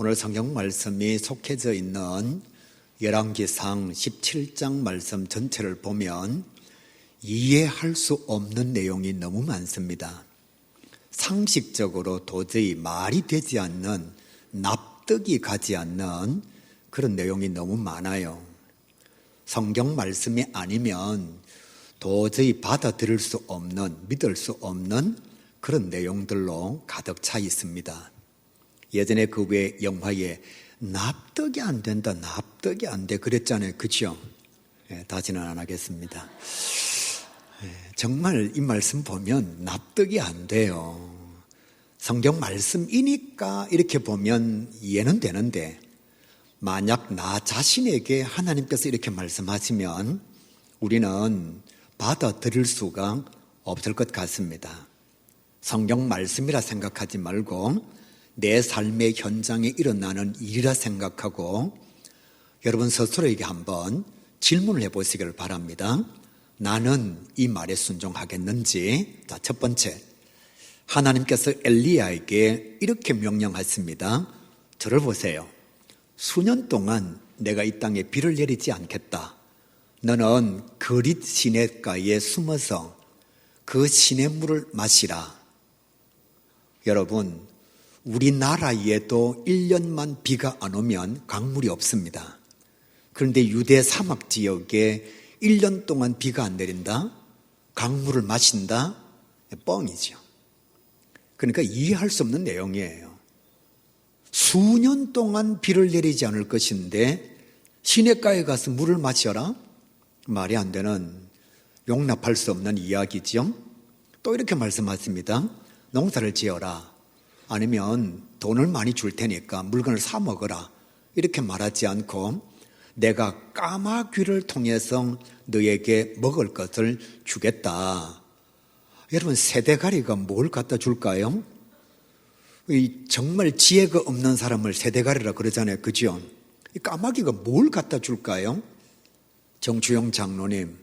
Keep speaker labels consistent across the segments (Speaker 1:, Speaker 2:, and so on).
Speaker 1: 오늘 성경 말씀이 속해져 있는 열왕기상 17장 말씀 전체를 보면 이해할 수 없는 내용이 너무 많습니다. 상식적으로 도저히 말이 되지 않는, 납득이 가지 않는 그런 내용이 너무 많아요. 성경 말씀이 아니면 도저히 받아들일 수 없는, 믿을 수 없는 그런 내용들로 가득 차 있습니다. 예전에 그 외 영화에 납득이 안 된다, 납득이 안 돼 그랬잖아요. 그렇죠? 다시는 안 하겠습니다. 정말 이 말씀 보면 납득이 안 돼요. 성경 말씀이니까 이렇게 보면 이해는 되는데, 만약 나 자신에게 하나님께서 이렇게 말씀하시면 우리는 받아들일 수가 없을 것 같습니다. 성경 말씀이라 생각하지 말고 내 삶의 현장에 일어나는 일이라 생각하고 여러분 스스로에게 한번 질문을 해보시기를 바랍니다. 나는 이 말에 순종하겠는지. 자, 첫 번째, 하나님께서 엘리야에게 이렇게 명령하십니다. 저를 보세요. 수년 동안 내가 이 땅에 비를 내리지 않겠다. 너는 그릿 시냇가에 숨어서 그 시냇물을 마시라. 여러분, 우리나라에도 1년만 비가 안 오면 강물이 없습니다. 그런데 유대 사막 지역에 1년 동안 비가 안 내린다? 강물을 마신다? 뻥이죠. 그러니까 이해할 수 없는 내용이에요. 수년 동안 비를 내리지 않을 것인데 시냇가에 가서 물을 마셔라? 말이 안 되는, 용납할 수 없는 이야기죠. 또 이렇게 말씀하십니다. 농사를 지어라. 아니면 돈을 많이 줄 테니까 물건을 사 먹어라. 이렇게 말하지 않고 내가 까마귀를 통해서 너에게 먹을 것을 주겠다. 여러분, 세대가리가 뭘 갖다 줄까요? 정말 지혜가 없는 사람을 세대가리라 그러잖아요. 그죠? 까마귀가 뭘 갖다 줄까요? 정주영 장로님,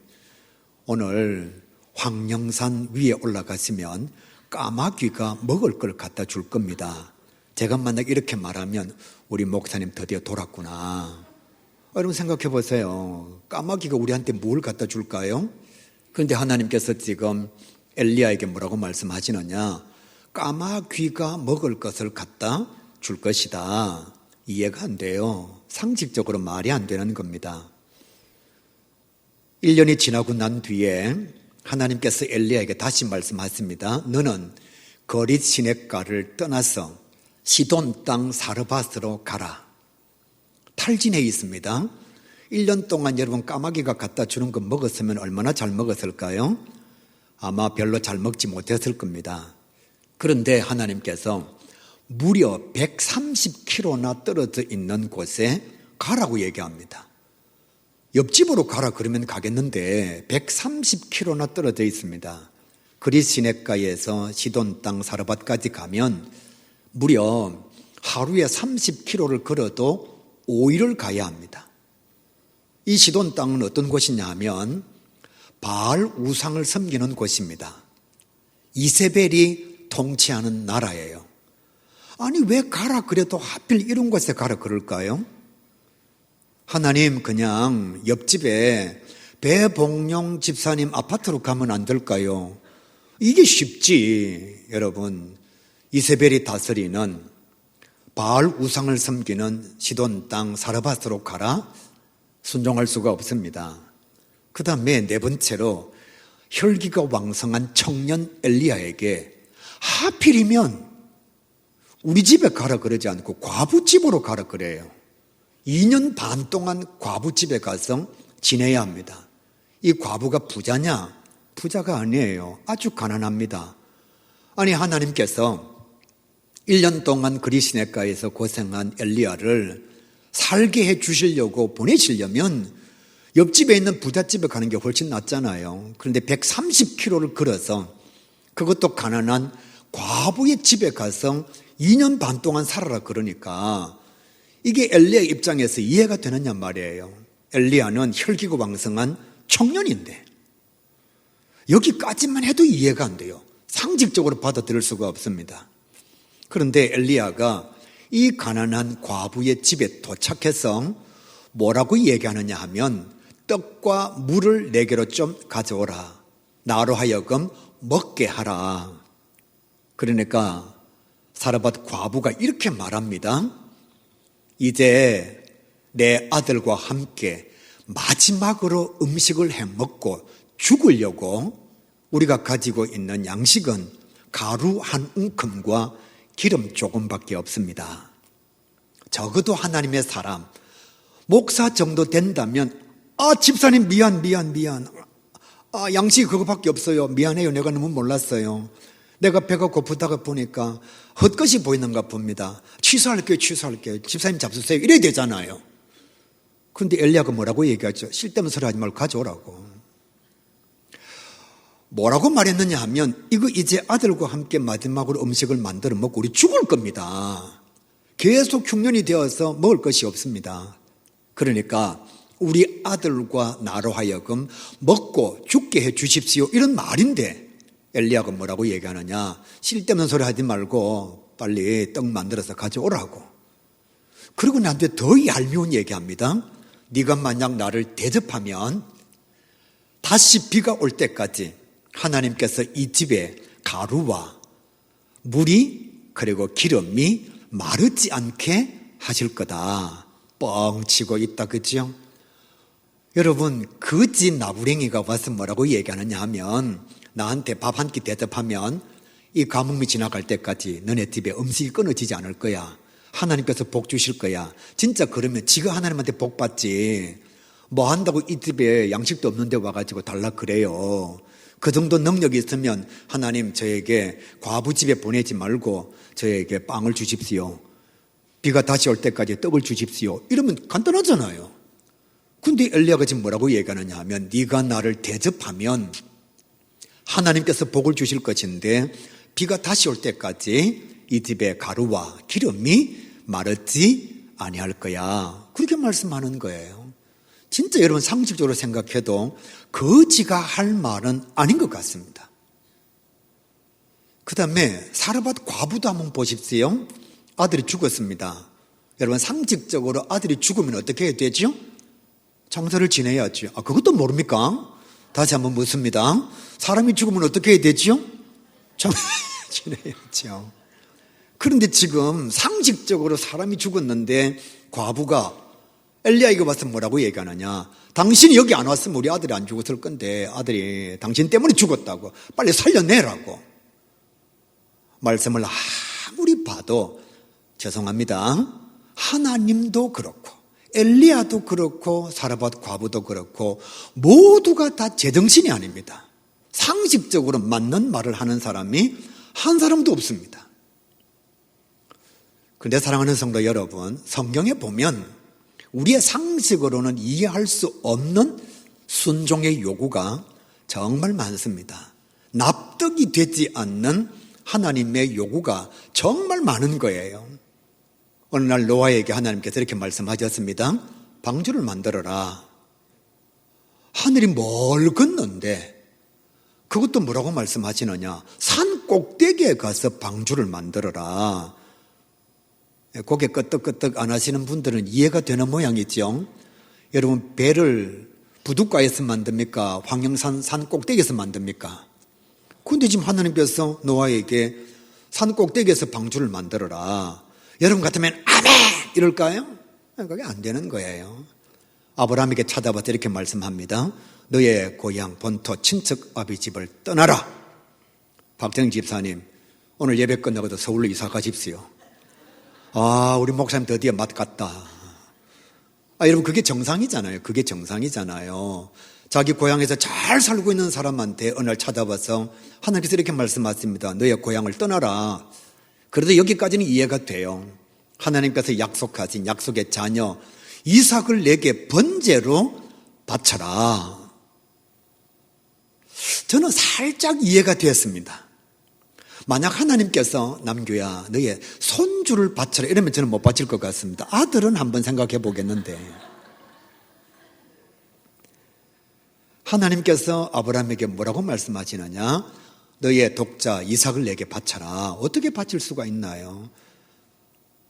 Speaker 1: 오늘 황령산 위에 올라가시면 까마귀가 먹을 걸 갖다 줄 겁니다. 제가 만약 이렇게 말하면 우리 목사님 드디어 돌았구나. 여러분 생각해 보세요. 까마귀가 우리한테 뭘 갖다 줄까요? 그런데 하나님께서 지금 엘리야에게 뭐라고 말씀하시느냐? 까마귀가 먹을 것을 갖다 줄 것이다. 이해가 안 돼요. 상식적으로 말이 안 되는 겁니다. 1년이 지나고 난 뒤에 하나님께서 엘리야에게 다시 말씀하십니다. 너는 거릿 시냇가를 떠나서 시돈 땅 사르밧으로 가라. 탈진해 있습니다. 1년 동안 여러분 까마귀가 갖다 주는 거 먹었으면 얼마나 잘 먹었을까요? 아마 별로 잘 먹지 못했을 겁니다. 그런데 하나님께서 무려 130km나 떨어져 있는 곳에 가라고 얘기합니다. 옆집으로 가라 그러면 가겠는데 130km나 떨어져 있습니다. 그릿 시냇가에서 시돈 땅 사르밧까지 가면 무려 하루에 30km를 걸어도 5일을 가야 합니다. 이 시돈 땅은 어떤 곳이냐 하면 바알 우상을 섬기는 곳입니다. 이세벨이 통치하는 나라예요. 아니 왜 가라 그래도 하필 이런 곳에 가라 그럴까요? 하나님, 그냥 옆집에 배봉룡 집사님 아파트로 가면 안 될까요? 이게 쉽지. 여러분, 이세벨이 다스리는 바알 우상을 섬기는 시돈 땅 사르밧으로 가라? 순종할 수가 없습니다. 그 다음에 네 번째로 혈기가 왕성한 청년 엘리야에게 하필이면 우리 집에 가라 그러지 않고 과부집으로 가라 그래요. 2년 반 동안 과부집에 가서 지내야 합니다. 이 과부가 부자냐? 부자가 아니에요. 아주 가난합니다. 아니 하나님께서 1년 동안 그릿 시냇가에서 고생한 엘리야를 살게 해 주시려고 보내시려면 옆집에 있는 부잣집에 가는 게 훨씬 낫잖아요. 그런데 130km를 걸어서 그것도 가난한 과부의 집에 가서 2년 반 동안 살아라 그러니까 이게 엘리야 입장에서 이해가 되느냐 말이에요. 엘리야는 혈기가 왕성한 청년인데 여기까지만 해도 이해가 안 돼요. 상식적으로 받아들일 수가 없습니다. 그런데 엘리야가 이 가난한 과부의 집에 도착해서 뭐라고 얘기하느냐 하면 떡과 물을 내게로 좀 가져오라. 나로 하여금 먹게 하라. 그러니까 사르밧 과부가 이렇게 말합니다. 이제 내 아들과 함께 마지막으로 음식을 해 먹고 죽으려고 우리가 가지고 있는 양식은 가루 한 움큼과 기름 조금밖에 없습니다. 적어도 하나님의 사람, 목사 정도 된다면 집사님 미안. 양식이 그거밖에 없어요. 미안해요. 내가 너무 몰랐어요. 내가 배가 고프다가 보니까 헛것이 보이는가 봅니다. 취소할게요. 집사님 잡수세요. 이래야 되잖아요. 그런데 엘리야가 뭐라고 얘기하죠? 쓸데없는 소리 하지 말고 가져오라고. 뭐라고 말했느냐 하면 이거 이제 아들과 함께 마지막으로 음식을 만들어 먹고 우리 죽을 겁니다. 계속 흉년이 되어서 먹을 것이 없습니다. 그러니까 우리 아들과 나로 하여금 먹고 죽게 해 주십시오. 이런 말인데 엘리야가 뭐라고 얘기하느냐? 쓸데없는 소리 하지 말고 빨리 떡 만들어서 가져오라고. 그리고 나한테 더 얄미운 얘기합니다. 네가 만약 나를 대접하면 다시 비가 올 때까지 하나님께서 이 집에 가루와 물이 그리고 기름이 마르지 않게 하실 거다. 뻥 치고 있다, 그죠? 여러분, 거지 나부랭이가 와서 뭐라고 얘기하느냐 하면 나한테 밥 한 끼 대접하면 이 가뭄이 지나갈 때까지 너네 집에 음식이 끊어지지 않을 거야. 하나님께서 복 주실 거야. 진짜 그러면 지가 하나님한테 복 받지. 뭐 한다고 이 집에 양식도 없는데 와가지고 달라 그래요. 그 정도 능력이 있으면 하나님 저에게 과부 집에 보내지 말고 저에게 빵을 주십시오. 비가 다시 올 때까지 떡을 주십시오. 이러면 간단하잖아요. 근데 엘리야가 지금 뭐라고 얘기하느냐 하면 네가 나를 대접하면 하나님께서 복을 주실 것인데 비가 다시 올 때까지 이 집에 가루와 기름이 마르지 아니할 거야. 그렇게 말씀하는 거예요. 진짜 여러분 상식적으로 생각해도 거지가 할 말은 아닌 것 같습니다. 그 다음에 사르밧 과부도 한번 보십시오. 아들이 죽었습니다. 여러분 상식적으로 아들이 죽으면 어떻게 해야 되죠? 장사를 지내야죠. 그것도 모릅니까? 다시 한번 묻습니다. 사람이 죽으면 어떻게 해야 되죠? 장사를 지내야죠. 그런데 지금 상식적으로 사람이 죽었는데 과부가 엘리야에게 와서 뭐라고 얘기하느냐? 당신이 여기 안 왔으면 우리 아들이 안 죽었을 건데 아들이 당신 때문에 죽었다고 빨리 살려내라고 말씀을 아무리 봐도 죄송합니다. 하나님도 그렇고 엘리야도 그렇고 사르밧 과부도 그렇고 모두가 다 제정신이 아닙니다. 상식적으로 맞는 말을 하는 사람이 한 사람도 없습니다. 그런데 사랑하는 성도 여러분, 성경에 보면 우리의 상식으로는 이해할 수 없는 순종의 요구가 정말 많습니다. 납득이 되지 않는 하나님의 요구가 정말 많은 거예요. 어느 날 노아에게 하나님께서 이렇게 말씀하셨습니다. 방주를 만들어라. 하늘이 멀건는데 그것도 뭐라고 말씀하시느냐? 산 꼭대기에 가서 방주를 만들어라. 고개 끄덕끄덕 안 하시는 분들은 이해가 되는 모양이죠. 여러분 배를 부둣가에서 만듭니까? 황령산 산 꼭대기에서 만듭니까? 그런데 지금 하나님께서 노아에게 산 꼭대기에서 방주를 만들어라. 여러분 같으면 아멘 이럴까요? 그게 안 되는 거예요. 아브라함에게 찾아와서 이렇게 말씀합니다. 너의 고향 본토 친척 아비 집을 떠나라. 박정 집사님 오늘 예배 끝나고도 서울로 이사 가십시오. 우리 목사님 드디어 맛 갔다. 여러분 그게 정상이잖아요. 그게 정상이잖아요. 자기 고향에서 잘 살고 있는 사람한테 어느 날 찾아와서 하나님께서 이렇게 말씀하십니다. 너의 고향을 떠나라. 그래도 여기까지는 이해가 돼요. 하나님께서 약속하신 약속의 자녀 이삭을 내게 번제로 바쳐라. 저는 살짝 이해가 되었습니다. 만약 하나님께서 남규야 너의 손주를 바쳐라 이러면 저는 못 바칠 것 같습니다. 아들은 한번 생각해 보겠는데 하나님께서 아브라함에게 뭐라고 말씀하시느냐? 너의 독자 이삭을 내게 바쳐라. 어떻게 바칠 수가 있나요?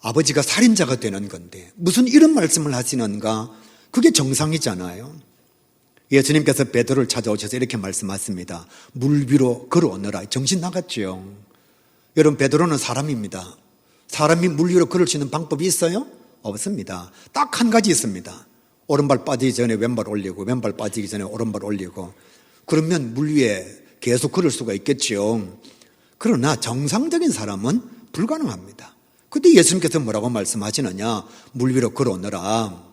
Speaker 1: 아버지가 살인자가 되는 건데 무슨 이런 말씀을 하시는가? 그게 정상이잖아요. 예수님께서 베드로를 찾아오셔서 이렇게 말씀하십니다. 물 위로 걸어오너라. 정신 나갔죠. 여러분, 베드로는 사람입니다. 사람이 물 위로 걸을 수 있는 방법이 있어요? 없습니다. 딱 한 가지 있습니다. 오른발 빠지기 전에 왼발 올리고 왼발 빠지기 전에 오른발 올리고, 그러면 물 위에 계속 걸을 수가 있겠죠. 그러나 정상적인 사람은 불가능합니다. 근데 예수님께서 뭐라고 말씀하시느냐? 물 위로 걸어오너라.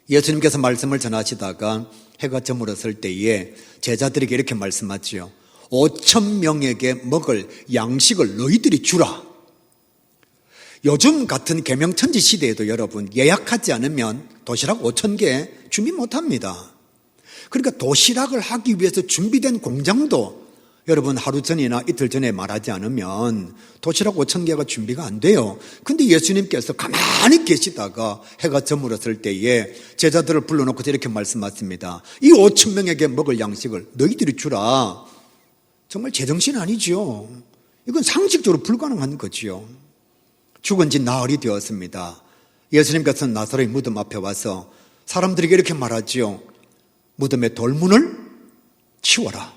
Speaker 1: 예수님께서 말씀을 전하시다가 해가 저물었을 때에 제자들에게 이렇게 말씀하지요. 5,000명에게 먹을 양식을 너희들이 주라. 요즘 같은 계명천지 시대에도 여러분, 예약하지 않으면 도시락 5,000개 준비 못합니다. 그러니까 도시락을 하기 위해서 준비된 공장도 여러분 하루 전이나 이틀 전에 말하지 않으면 도시락 5,000개가 준비가 안 돼요. 근데 예수님께서 가만히 계시다가 해가 저물었을 때에 제자들을 불러놓고 이렇게 말씀하십니다. 이 5,000명에게 먹을 양식을 너희들이 주라. 정말 제정신 아니죠. 이건 상식적으로 불가능한 거지요. 죽은 지 나흘이 되었습니다. 예수님께서는 나사로의 무덤 앞에 와서 사람들에게 이렇게 말하지요. 무덤의 돌문을 치워라.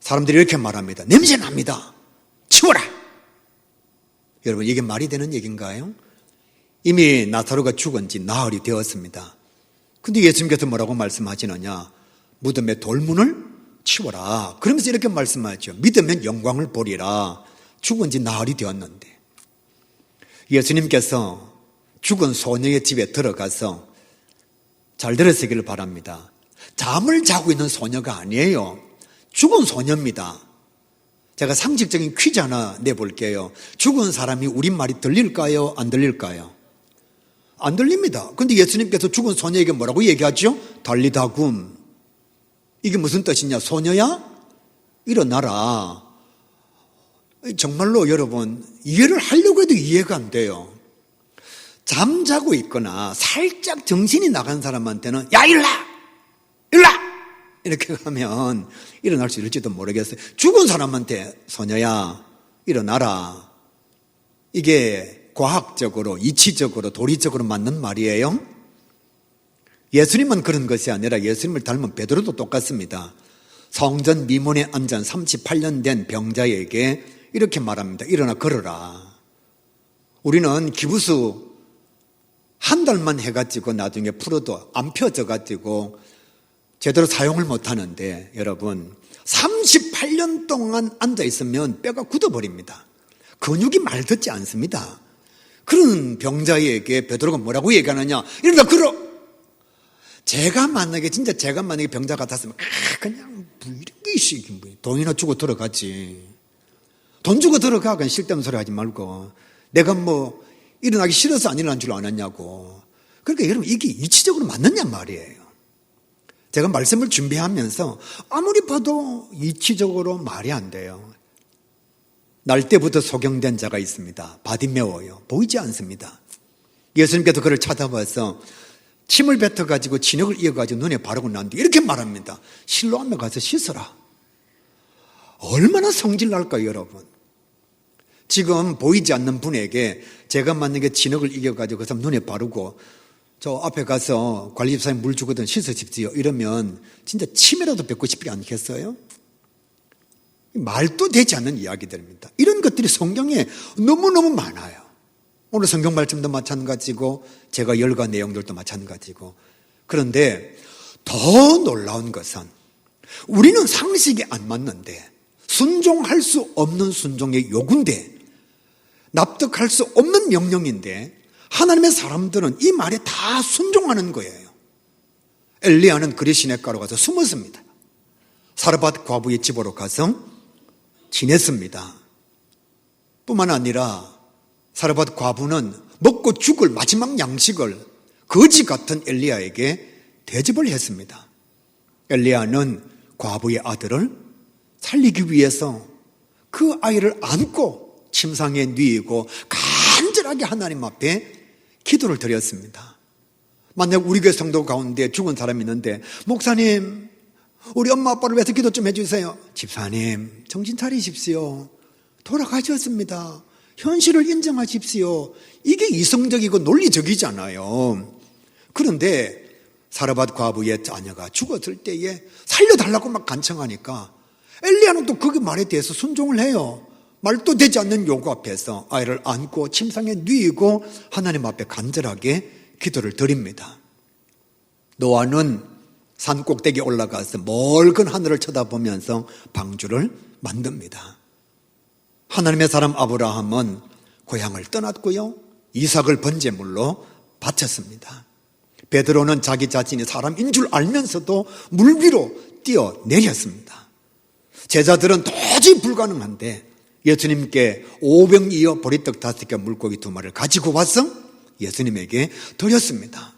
Speaker 1: 사람들이 이렇게 말합니다. 냄새 납니다. 치워라. 여러분, 이게 말이 되는 얘기인가요? 이미 나사로가 죽은 지 나흘이 되었습니다. 근데 예수님께서 뭐라고 말씀하시느냐? 무덤의 돌문을 치워라. 그러면서 이렇게 말씀하죠. 믿으면 영광을 보리라. 죽은 지 나흘이 되었는데 예수님께서 죽은 소녀의 집에 들어가서, 잘 들으시기를 바랍니다. 잠을 자고 있는 소녀가 아니에요. 죽은 소녀입니다. 제가 상식적인 퀴즈 하나 내볼게요. 죽은 사람이 우리말이 들릴까요? 안 들릴까요? 안 들립니다. 그런데 예수님께서 죽은 소녀에게 뭐라고 얘기하죠? 달리다굼. 이게 무슨 뜻이냐? 소녀야, 일어나라. 정말로 여러분, 이해를 하려고 해도 이해가 안 돼요. 잠자고 있거나 살짝 정신이 나간 사람한테는 야, 일어나! 일어나! 이렇게 가면 일어날 수 있을지도 모르겠어요. 죽은 사람한테 소녀야, 일어나라. 이게 과학적으로, 이치적으로, 도리적으로 맞는 말이에요. 예수님은 그런 것이 아니라 예수님을 닮은 베드로도 똑같습니다. 성전 미문에 앉은 38년 된 병자에게 이렇게 말합니다. 일어나 걸어라. 우리는 기부수 한 달만 해가지고 나중에 풀어도 안 펴져가지고 제대로 사용을 못하는데, 여러분 38년 동안 앉아있으면 뼈가 굳어버립니다. 근육이 말 듣지 않습니다. 그런 병자에게 베드로가 뭐라고 얘기하느냐? 일어나 걸어. 제가 만약에 병자 같았으면 그냥 이런 게 있어. 돈이나 주고 들어가지. 돈 주고 들어가. 그냥 쓸데없는 소리 하지 말고. 내가 뭐 일어나기 싫어서 안 일어난 줄 아느냐고. 그러니까 여러분, 이게 이치적으로 맞느냐 말이에요. 제가 말씀을 준비하면서 아무리 봐도 이치적으로 말이 안 돼요. 날 때부터 소경된 자가 있습니다. 바디메오요. 보이지 않습니다. 예수님께서 그를 찾아봐서 침을 뱉어가지고 진흙을 이어가지고 눈에 바르고 난 뒤에 이렇게 말합니다. 실로암에 가서 씻어라. 얼마나 성질 날까요, 여러분? 지금 보이지 않는 분에게 제가 만약에 진흙을 이겨가지고 그 사람 눈에 바르고 저 앞에 가서 관리집사님 물 주거든 씻으십시오 이러면 진짜 침이라도 뱉고 싶지 않겠어요? 말도 되지 않는 이야기들입니다. 이런 것들이 성경에 너무너무 많아요. 오늘 성경 말씀도 마찬가지고 제가 열거한 내용들도 마찬가지고. 그런데 더 놀라운 것은 우리는 상식이 안 맞는데, 순종할 수 없는 순종의 요구인데, 납득할 수 없는 명령인데 하나님의 사람들은 이 말에 다 순종하는 거예요. 엘리야는 그리 시냇가로 가서 숨었습니다. 사르밧 과부의 집으로 가서 지냈습니다. 뿐만 아니라 사르밧 과부는 먹고 죽을 마지막 양식을 거지 같은 엘리야에게 대접을 했습니다. 엘리야는 과부의 아들을 살리기 위해서 그 아이를 안고 침상에 누이고 간절하게 하나님 앞에 기도를 드렸습니다. 만약 우리 교회 성도 가운데 죽은 사람이 있는데, 목사님 우리 엄마 아빠를 위해서 기도 좀 해주세요. 집사님 정신 차리십시오. 돌아가셨습니다. 현실을 인정하십시오. 이게 이성적이고 논리적이잖아요. 그런데 사르밧 과부의 자녀가 죽었을 때에 살려달라고 막 간청하니까 엘리야는 또 그 말에 대해서 순종을 해요. 말도 되지 않는 요구 앞에서 아이를 안고 침상에 누이고 하나님 앞에 간절하게 기도를 드립니다. 노아는 산 꼭대기에 올라가서 멀건 하늘을 쳐다보면서 방주를 만듭니다. 하나님의 사람 아브라함은 고향을 떠났고요, 이삭을 번제물로 바쳤습니다. 베드로는 자기 자신이 사람인 줄 알면서도 물 위로 뛰어내렸습니다. 제자들은 도저히 불가능한데 예수님께 5병 이어 보리떡 5개 물고기 2마리를 가지고 와서 예수님에게 드렸습니다.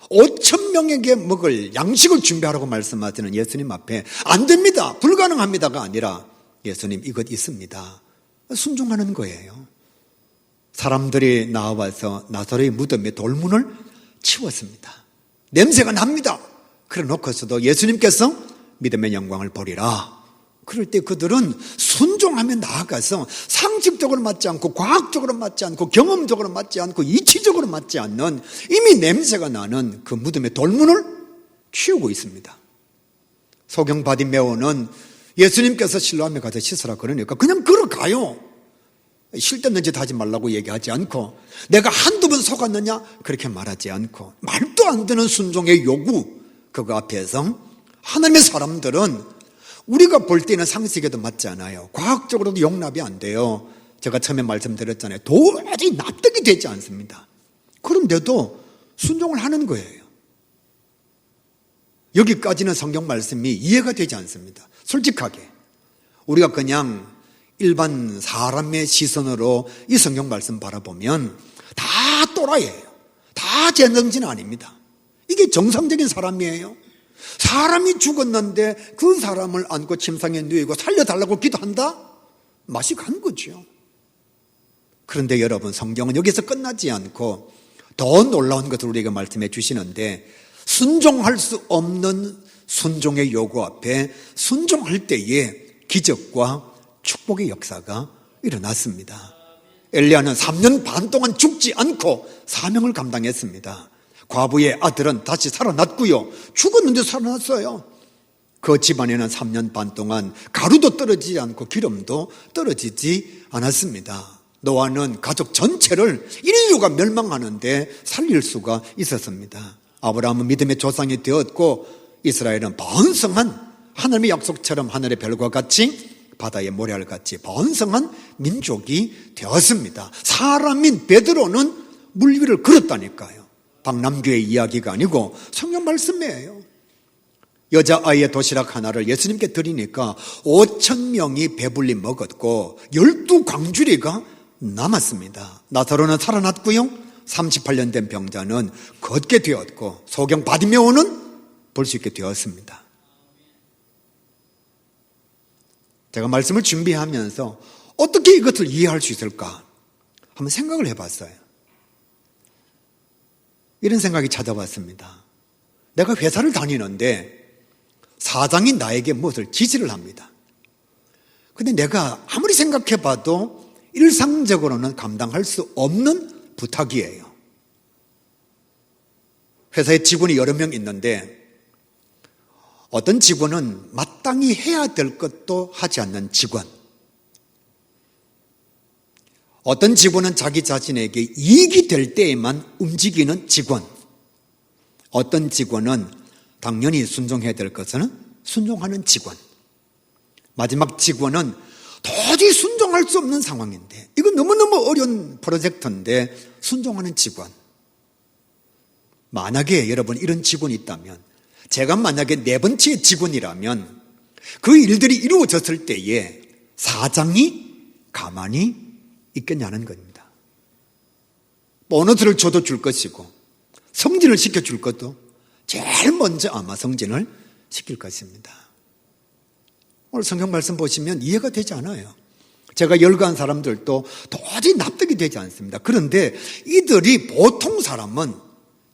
Speaker 1: 5,000명에게 먹을 양식을 준비하라고 말씀하시는 예수님 앞에 안 됩니다, 불가능합니다가 아니라 예수님 이것 있습니다, 순종하는 거예요. 사람들이 나와서 나사로의 무덤에 돌문을 치웠습니다. 냄새가 납니다. 그래 놓고서도 예수님께서 믿음의 영광을 보리라. 그럴 때 그들은 순종하며 나아가서 상식적으로 맞지 않고 과학적으로 맞지 않고 경험적으로 맞지 않고 이치적으로 맞지 않는 이미 냄새가 나는 그 무덤의 돌문을 치우고 있습니다. 소경 바디메오는 예수님께서 실로암에 가서 씻으라 그러니까 그냥 걸어가요. 실없는 짓 하지 말라고 얘기하지 않고, 내가 한두 번 속았느냐 그렇게 말하지 않고, 말도 안 되는 순종의 요구, 그거 앞에서 하나님의 사람들은 우리가 볼 때는 상식에도 맞지 않아요. 과학적으로도 용납이 안 돼요. 제가 처음에 말씀드렸잖아요. 도저히 납득이 되지 않습니다. 그런데도 순종을 하는 거예요. 여기까지는 성경 말씀이 이해가 되지 않습니다. 솔직하게 우리가 그냥 일반 사람의 시선으로 이 성경 말씀 바라보면 다 또라이예요. 다 제정신 아닙니다. 이게 정상적인 사람이에요. 사람이 죽었는데 그 사람을 안고 침상에 누이고 살려달라고 기도한다? 맛이 간 거죠. 그런데 여러분, 성경은 여기서 끝나지 않고 더 놀라운 것을 우리에게 말씀해 주시는데, 순종할 수 없는 순종의 요구 앞에 순종할 때에 기적과 축복의 역사가 일어났습니다. 엘리야는 3년 반 동안 죽지 않고 사명을 감당했습니다. 과부의 아들은 다시 살아났고요, 죽었는데 살아났어요. 그 집안에는 3년 반 동안 가루도 떨어지지 않고 기름도 떨어지지 않았습니다. 노아는 가족 전체를 인류가 멸망하는데 살릴 수가 있었습니다. 아브라함은 믿음의 조상이 되었고, 이스라엘은 번성한, 하나님의 약속처럼 하늘의 별과 같이 바다의 모래알같이 번성한 민족이 되었습니다. 사람인 베드로는 물 위를 걸었다니까요. 박남규의 이야기가 아니고 성경 말씀이에요. 여자아이의 도시락 하나를 예수님께 드리니까 5,000명이 배불리 먹었고 12광주리가 남았습니다. 나사로는 살아났고요, 38년 된 병자는 걷게 되었고, 소경 바디메오는 볼 수 있게 되었습니다. 제가 말씀을 준비하면서 어떻게 이것을 이해할 수 있을까 한번 생각을 해봤어요. 이런 생각이 찾아왔습니다. 내가 회사를 다니는데 사장이 나에게 무엇을 지시를 합니다. 근데 내가 아무리 생각해봐도 일상적으로는 감당할 수 없는 부탁이에요. 회사에 직원이 여러 명 있는데 어떤 직원은 마땅히 해야 될 것도 하지 않는 직원, 어떤 직원은 자기 자신에게 이익이 될 때에만 움직이는 직원, 어떤 직원은 당연히 순종해야 될 것은 순종하는 직원, 마지막 직원은 도저히 순종할 수 없는 상황인데, 이건 너무너무 어려운 프로젝트인데 순종하는 직원. 만약에 여러분 이런 직원이 있다면, 제가 만약에 4번째 직원이라면 그 일들이 이루어졌을 때에 사장이 가만히 있겠냐는 겁니다. 보너스를 줘도 줄 것이고 승진을 시켜줄 것도 제일 먼저 아마 승진을 시킬 것입니다. 오늘 성경 말씀 보시면 이해가 되지 않아요. 제가 열거한 사람들도 도저히 납득이 되지 않습니다. 그런데 이들이, 보통 사람은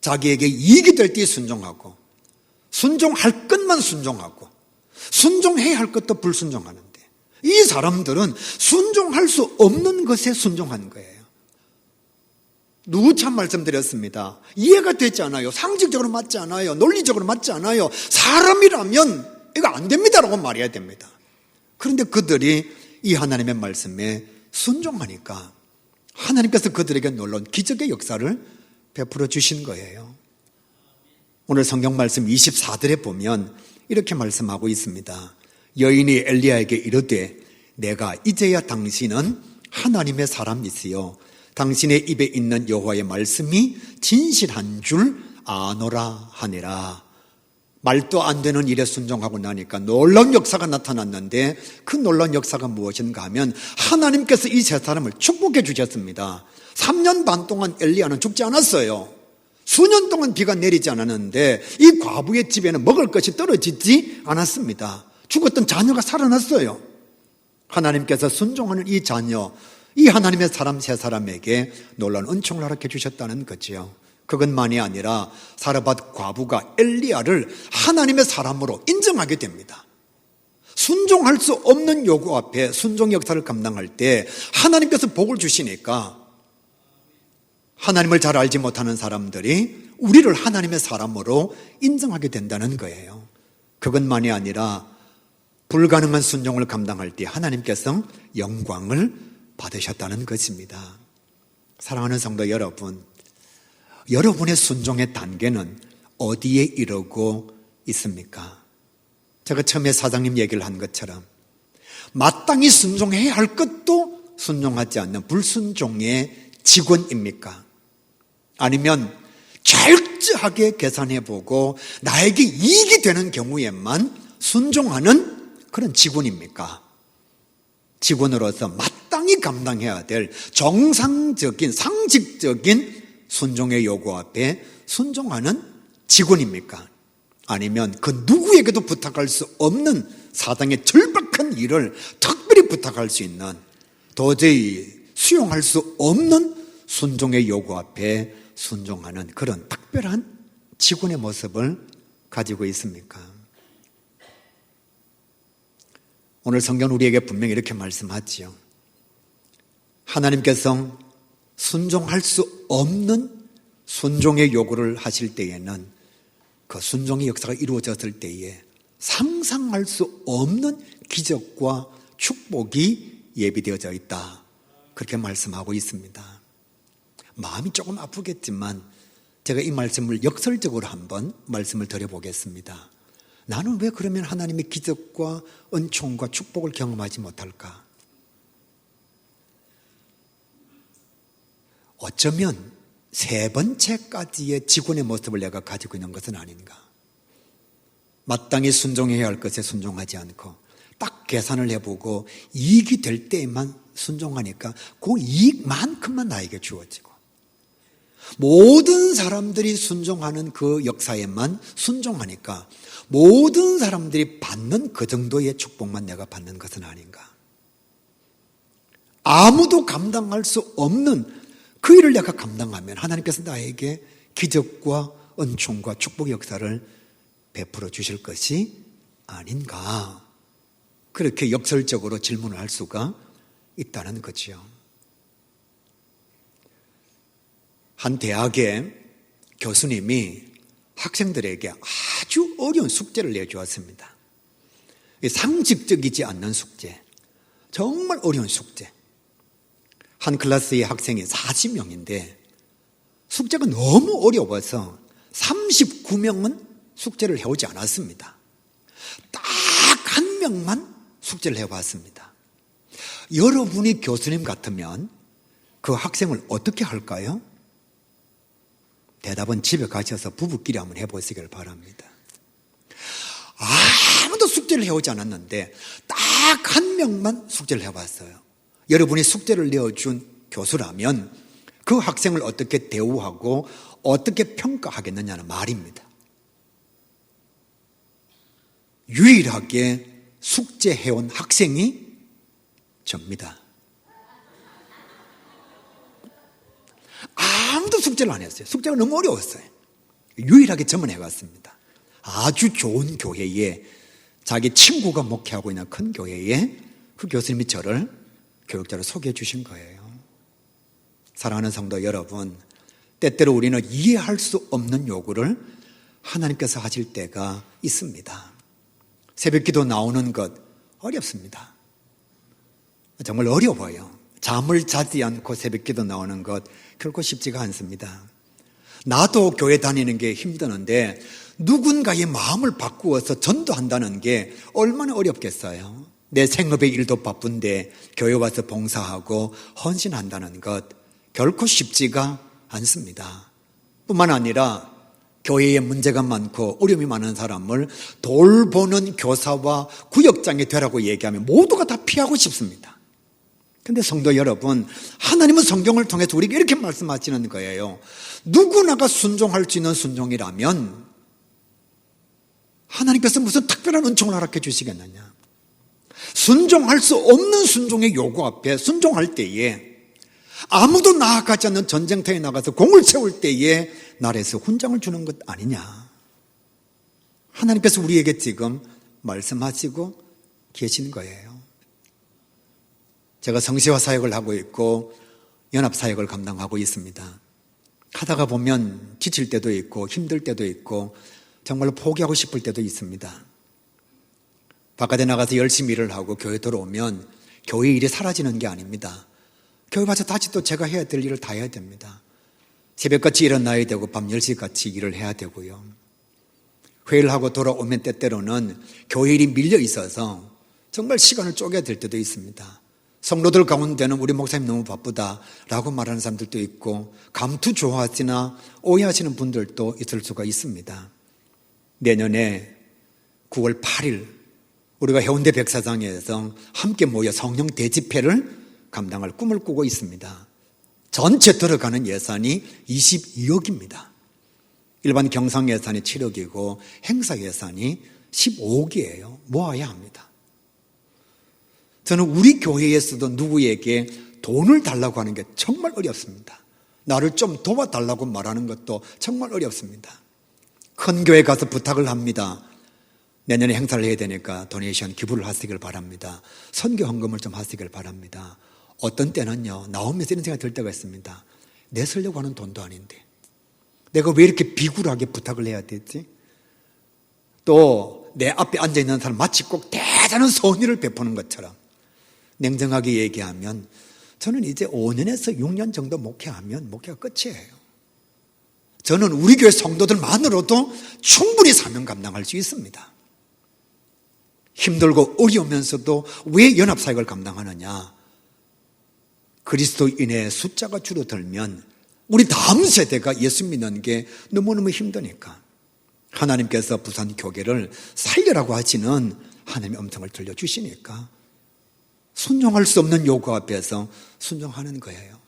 Speaker 1: 자기에게 이익이 될 때 순종하고, 순종할 것만 순종하고, 순종해야 할 것도 불순종하는데, 이 사람들은 순종할 수 없는 것에 순종한 거예요. 누차 말씀드렸습니다. 이해가 되지 않아요. 상식적으로 맞지 않아요. 논리적으로 맞지 않아요. 사람이라면 이거 안 됩니다라고 말해야 됩니다. 그런데 그들이 이 하나님의 말씀에 순종하니까 하나님께서 그들에게 놀라운 기적의 역사를 베풀어 주신 거예요. 오늘 성경 말씀 24절에 보면 이렇게 말씀하고 있습니다. 여인이 엘리야에게 이르되 내가 이제야 당신은 하나님의 사람이시요 당신의 입에 있는 여호와의 말씀이 진실한 줄 아노라 하니라. 말도 안 되는 일에 순종하고 나니까 놀라운 역사가 나타났는데 그 놀라운 역사가 무엇인가 하면 하나님께서 이 세 사람을 축복해 주셨습니다. 3년 반 동안 엘리야는 죽지 않았어요. 수년 동안 비가 내리지 않았는데 이 과부의 집에는 먹을 것이 떨어지지 않았습니다. 죽었던 자녀가 살아났어요. 하나님께서 순종하는 이 자녀, 이 하나님의 사람 세 사람에게 놀라운 은총을 허락해 주셨다는 거지요. 그것만이 아니라 사르밧 과부가 엘리야를 하나님의 사람으로 인정하게 됩니다. 순종할 수 없는 요구 앞에 순종 역사를 감당할 때 하나님께서 복을 주시니까 하나님을 잘 알지 못하는 사람들이 우리를 하나님의 사람으로 인정하게 된다는 거예요. 그것만이 아니라 불가능한 순종을 감당할 때 하나님께서 영광을 받으셨다는 것입니다. 사랑하는 성도 여러분, 여러분의 순종의 단계는 어디에 이르고 있습니까? 제가 처음에 사장님 얘기를 한 것처럼 마땅히 순종해야 할 것도 순종하지 않는 불순종의 직원입니까? 아니면 철저하게 계산해보고 나에게 이익이 되는 경우에만 순종하는 그런 직원입니까? 직원으로서 마땅히 감당해야 될 정상적인 상식적인 순종의 요구 앞에 순종하는 직원입니까? 아니면 그 누구에게도 부탁할 수 없는 사당의 절박한 일을 특별히 부탁할 수 있는 도저히 수용할 수 없는 순종의 요구 앞에 순종하는 그런 특별한 직원의 모습을 가지고 있습니까? 오늘 성경은 우리에게 분명히 이렇게 말씀하지요. 하나님께서 순종할 수 없는 순종의 요구를 하실 때에는 그 순종의 역사가 이루어졌을 때에 상상할 수 없는 기적과 축복이 예비되어져 있다. 그렇게 말씀하고 있습니다. 마음이 조금 아프겠지만 제가 이 말씀을 역설적으로 한번 말씀을 드려보겠습니다. 나는 왜 그러면 하나님의 기적과 은총과 축복을 경험하지 못할까? 어쩌면 세 번째까지의 직원의 모습을 내가 가지고 있는 것은 아닌가? 마땅히 순종해야 할 것에 순종하지 않고 딱 계산을 해보고 이익이 될 때에만 순종하니까 그 이익만큼만 나에게 주어지고 모든 사람들이 순종하는 그 역사에만 순종하니까 모든 사람들이 받는 그 정도의 축복만 내가 받는 것은 아닌가? 아무도 감당할 수 없는 그 일을 내가 감당하면 하나님께서 나에게 기적과 은총과 축복의 역사를 베풀어 주실 것이 아닌가? 그렇게 역설적으로 질문을 할 수가 있다는 거지요. 한 대학의 교수님이 학생들에게 아주 어려운 숙제를 내주었습니다. 상식적이지 않는 숙제, 정말 어려운 숙제. 한 클래스의 학생이 40명인데 숙제가 너무 어려워서 39명은 숙제를 해오지 않았습니다. 딱 한 명만 숙제를 해왔습니다. 여러분이 교수님 같으면 그 학생을 어떻게 할까요? 대답은 집에 가셔서 부부끼리 한번 해보시길 바랍니다. 아무도 숙제를 해오지 않았는데 딱 한 명만 숙제를 해봤어요. 여러분이 숙제를 내어준 교수라면 그 학생을 어떻게 대우하고 어떻게 평가하겠느냐는 말입니다. 유일하게 숙제해온 학생이 접니다. 아무도 숙제를 안 했어요. 숙제가 너무 어려웠어요. 유일하게 저만 해봤습니다. 아주 좋은 교회에 자기 친구가 목회하고 있는 큰 교회에 그 교수님이 저를 교육자로 소개해 주신 거예요. 사랑하는 성도 여러분, 때때로 우리는 이해할 수 없는 요구를 하나님께서 하실 때가 있습니다. 새벽기도 나오는 것 어렵습니다. 정말 어려워요. 잠을 자지 않고 새벽기도 나오는 것 결코 쉽지가 않습니다. 나도 교회 다니는 게 힘드는데 누군가의 마음을 바꾸어서 전도한다는 게 얼마나 어렵겠어요. 내 생업의 일도 바쁜데 교회 와서 봉사하고 헌신한다는 것 결코 쉽지가 않습니다. 뿐만 아니라 교회에 문제가 많고 어려움이 많은 사람을 돌보는 교사와 구역장이 되라고 얘기하면 모두가 다 피하고 싶습니다. 그런데 성도 여러분, 하나님은 성경을 통해서 우리에게 이렇게 말씀하시는 거예요. 누구나가 순종할 수 있는 순종이라면 하나님께서 무슨 특별한 은총을 허락해 주시겠느냐. 순종할 수 없는 순종의 요구 앞에 순종할 때에 아무도 나아가지 않는 전쟁터에 나가서 공을 세울 때에 나라에서 훈장을 주는 것 아니냐. 하나님께서 우리에게 지금 말씀하시고 계신 거예요. 제가 성시화 사역을 하고 있고 연합사역을 감당하고 있습니다. 하다가 보면 지칠 때도 있고 힘들 때도 있고 정말로 포기하고 싶을 때도 있습니다. 바깥에 나가서 열심히 일을 하고 교회 들어오면 교회 일이 사라지는 게 아닙니다. 교회 와서 다시 또 제가 해야 될 일을 다 해야 됩니다. 새벽같이 일어나야 되고 밤 10시같이 일을 해야 되고요. 회의를 하고 돌아오면 때때로는 교회 일이 밀려 있어서 정말 시간을 쪼개야 될 때도 있습니다. 성도들 가운데는 우리 목사님 너무 바쁘다라고 말하는 사람들도 있고 감투조하시나 오해하시는 분들도 있을 수가 있습니다. 내년에 9월 8일 우리가 해운대 백사장에서 함께 모여 성령 대집회를 감당할 꿈을 꾸고 있습니다. 전체 들어가는 예산이 22억입니다. 일반 경상 예산이 7억이고 행사 예산이 15억이에요. 모아야 합니다. 저는 우리 교회에서도 누구에게 돈을 달라고 하는 게 정말 어렵습니다. 나를 좀 도와달라고 말하는 것도 정말 어렵습니다. 큰 교회 가서 부탁을 합니다. 내년에 행사를 해야 되니까 도네이션 기부를 하시길 바랍니다. 선교 헌금을 좀 하시길 바랍니다. 어떤 때는요, 나오면서 이런 생각이 들 때가 있습니다. 내 쓰려고 하는 돈도 아닌데 내가 왜 이렇게 비굴하게 부탁을 해야 되지? 또 내 앞에 앉아있는 사람 마치 꼭 대단한 선의를 베푸는 것처럼 냉정하게 얘기하면 저는 이제 5년에서 6년 정도 목회하면 목회가 끝이에요. 저는 우리 교회 성도들만으로도 충분히 사명 감당할 수 있습니다. 힘들고 어려우면서도 왜 연합사역을 감당하느냐? 그리스도인의 숫자가 줄어들면 우리 다음 세대가 예수 믿는 게 너무너무 힘드니까 하나님께서 부산 교계를 살려라고 하시는 하나님의 음성을 들려주시니까 순종할 수 없는 요구 앞에서 순종하는 거예요.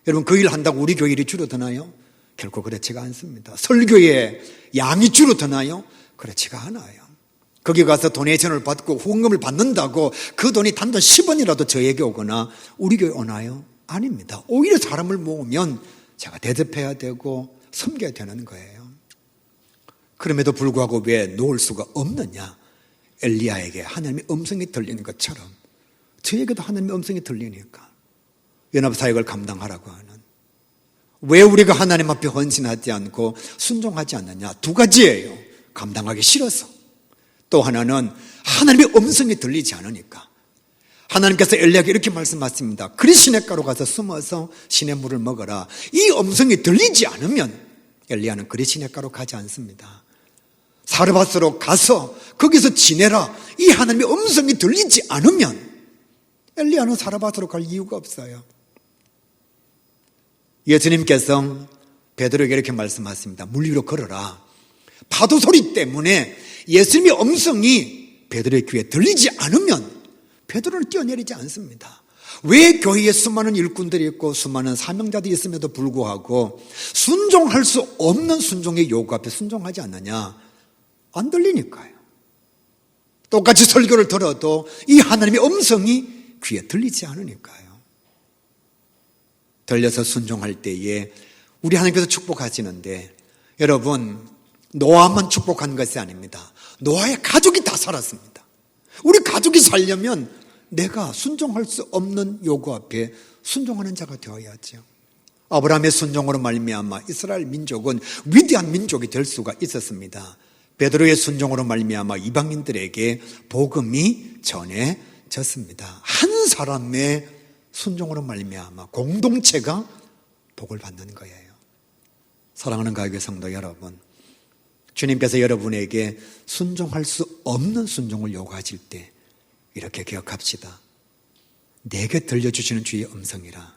Speaker 1: 여러분, 그 일 한다고 우리 교회 일이 줄어드나요? 결코 그렇지가 않습니다. 설교의 양이 줄어드나요? 그렇지가 않아요. 거기 가서 도네이션을 받고 후원금을 받는다고 그 돈이 단돈 10원이라도 저에게 오거나 우리 교회 오나요? 아닙니다. 오히려 사람을 모으면 제가 대접해야 되고 섬겨야 되는 거예요. 그럼에도 불구하고 왜 놓을 수가 없느냐? 엘리야에게 하나님의 음성이 들리는 것처럼 저에게도 하나님의 음성이 들리니까 연합사역을 감당하라고 하는, 왜 우리가 하나님 앞에 헌신하지 않고 순종하지 않느냐? 두 가지예요. 감당하기 싫어서, 또 하나는 하나님의 음성이 들리지 않으니까. 하나님께서 엘리야에게 이렇게 말씀하십니다. 그리 시냇가로 가서 숨어서 시냇물을 먹어라. 이 음성이 들리지 않으면 엘리야는 그리 시냇가로 가지 않습니다. 사르밧으로 가서 거기서 지내라. 이 하나님의 음성이 들리지 않으면 엘리야는 사르밧으로 갈 이유가 없어요. 예수님께서 베드로에게 이렇게 말씀하십니다. 물 위로 걸어라. 파도 소리 때문에 예수님의 음성이 베드로의 귀에 들리지 않으면 베드로를 뛰어내리지 않습니다. 왜 교회에 수많은 일꾼들이 있고 수많은 사명자들이 있음에도 불구하고 순종할 수 없는 순종의 요구 앞에 순종하지 않느냐? 안 들리니까요. 똑같이 설교를 들어도 이 하나님의 음성이 귀에 들리지 않으니까요. 들려서 순종할 때에 우리 하나님께서 축복하시는데, 여러분, 노아만 축복한 것이 아닙니다. 노아의 가족이 다 살았습니다. 우리 가족이 살려면 내가 순종할 수 없는 요구 앞에 순종하는 자가 되어야죠. 아브라함의 순종으로 말미암아 이스라엘 민족은 위대한 민족이 될 수가 있었습니다. 베드로의 순종으로 말미암아 이방인들에게 복음이 전해졌습니다. 한 사람의 순종으로 말미암아 공동체가 복을 받는 거예요. 사랑하는 가요교회 성도 여러분, 주님께서 여러분에게 순종할 수 없는 순종을 요구하실 때 이렇게 기억합시다. 내게 들려주시는 주의 음성이라.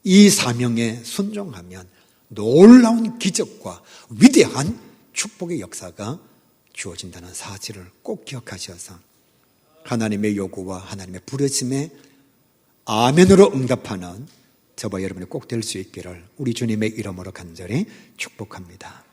Speaker 1: 이 사명에 순종하면 놀라운 기적과 위대한 축복의 역사가 주어진다는 사실을 꼭 기억하셔서 하나님의 요구와 하나님의 부르심에 아멘으로 응답하는 저와 여러분이 꼭 될 수 있기를 우리 주님의 이름으로 간절히 축복합니다.